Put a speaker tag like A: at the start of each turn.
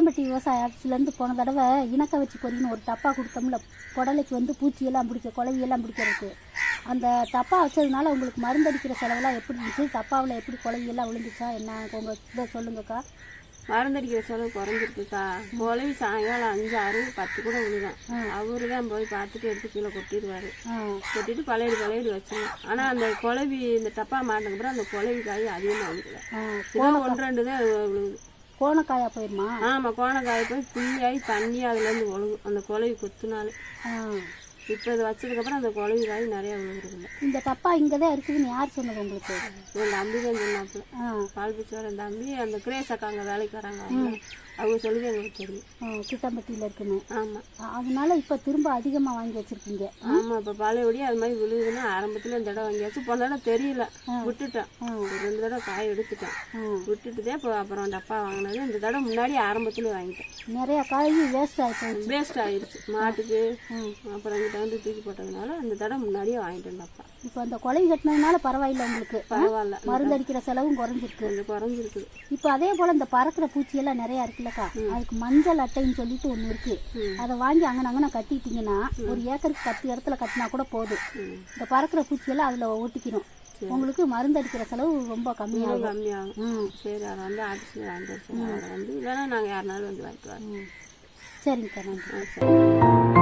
A: கிட்டம்பட்டி விவசாய ஆஃபீஸ்லேருந்து போன தடவை இணக்க வச்சு பொறின்னு ஒரு டப்பா கொடுத்தோம்ல, புடலைக்கு வந்து பூச்சியெல்லாம் பிடிக்க, குழவியெல்லாம் பிடிக்கிறதுக்கு. அந்த டப்பா வச்சதுனால உங்களுக்கு மருந்தடிக்கிற செலவெல்லாம் எப்படி இருந்துச்சு? டப்பாவில் எப்படி குழவியெல்லாம் விழுந்துச்சா என்ன? உங்கள் இதை சொல்லுங்கக்கா.
B: மருந்தடிக்கிற செலவு குறைஞ்சிருக்குக்கா. குழவி சாயங்காலம் 5, 6, 10 கூட விழுதான். அவரு தான் போய் பார்த்துட்டு எடுத்து கீழே கொட்டிடுவாரு. கொட்டிட்டு பழையடி வச்சுருவோம். ஆனால் அந்த குழவி இந்த டப்பா மாட்டின அப்புறம் அந்த குழவி காய் அதிகமாக விழுக்கல. 1, 2 தான் விழுகுது.
A: கோணக்காயா போயிருமா?
B: ஆமாம், கோணக்காய் போய் புள்ளியாகி தண்ணி அதுலேருந்து ஒழுகும் அந்த குழவி கொத்துனாலே. இப்போ இது வச்சதுக்கப்புறம் அந்த குழவி காய் நிறையா விழுகுறதில்ல.
A: இந்த டப்பா இங்கே தான் இருக்குதுன்னு யார் சொன்னது உங்களுக்கு?
B: என் தம்பி தான் சொன்னாப்புல. பால் பிச்சோட என் தம்பி அந்த கிரேஸ் அக்கா அங்கே வேலைக்கு வராங்க, அவங்க சொல்லி எங்களுக்கு தெரியும்.
A: கிட்டம்பட்டியில் இருக்குன்னு.
B: ஆமாம்,
A: அதனால இப்போ திரும்ப அதிகமாக வாங்கி வச்சிருக்கீங்க.
B: ஆமாம். இப்போ பழையபடியே அது மாதிரி விழுகுதுன்னா ஆரம்பத்தில் இந்த தடவை வாங்கியாச்சு. போன தடவை தெரியல, விட்டுட்டேன். 2 தடவை காய் எடுத்துட்டேன், விட்டுட்டுதே. இப்போ அப்புறம் டப்பா வாங்கினது இந்த தடவை முன்னாடி ஆரம்பத்துலேயே வாங்கிட்டேன்.
A: நிறைய காய் வேஸ்ட்
B: ஆயிடுச்சு மாட்டுக்கு. அப்புறம் இங்கிட்ட வந்து தூக்கி போட்டதுனால இந்த தடவை முன்னாடியே வாங்கிட்டேன் டப்பா.
A: இப்போ அந்த குழவி கட்டினதுனால பரவாயில்ல உங்களுக்கு?
B: பரவாயில்ல,
A: மருந்தடிக்கிற செலவும் குறைஞ்சிருக்கு.
B: கொஞ்சம் குறைஞ்சிருக்குது.
A: இப்போ அதே போல் இந்த பறக்கிற பூச்சியெல்லாம் நிறையா இருக்குல்லக்கா, அதுக்கு மஞ்சள் அட்டைன்னு சொல்லிட்டு ஒன்று இருக்கு. அதை வாங்கி அங்கே கட்டிட்டீங்கன்னா ஒரு ஏக்கருக்கு 10 இடத்துல கட்டினா கூட போதும். இந்த பறக்கிற பூச்சியெல்லாம் அதில் ஒட்டிக்கணும். உங்களுக்கு மருந்தடிக்கிற செலவு ரொம்ப கம்மியாகும்.
B: சரி, அதை வந்து ஆஃபீஸில் வாங்கிட்டு வச்சு அதை வந்து இல்லைன்னா நாங்கள் யாருனாலும் வந்து வாங்கிட்டு வரோம்.
A: சரிங்கக்கா, நன்றி.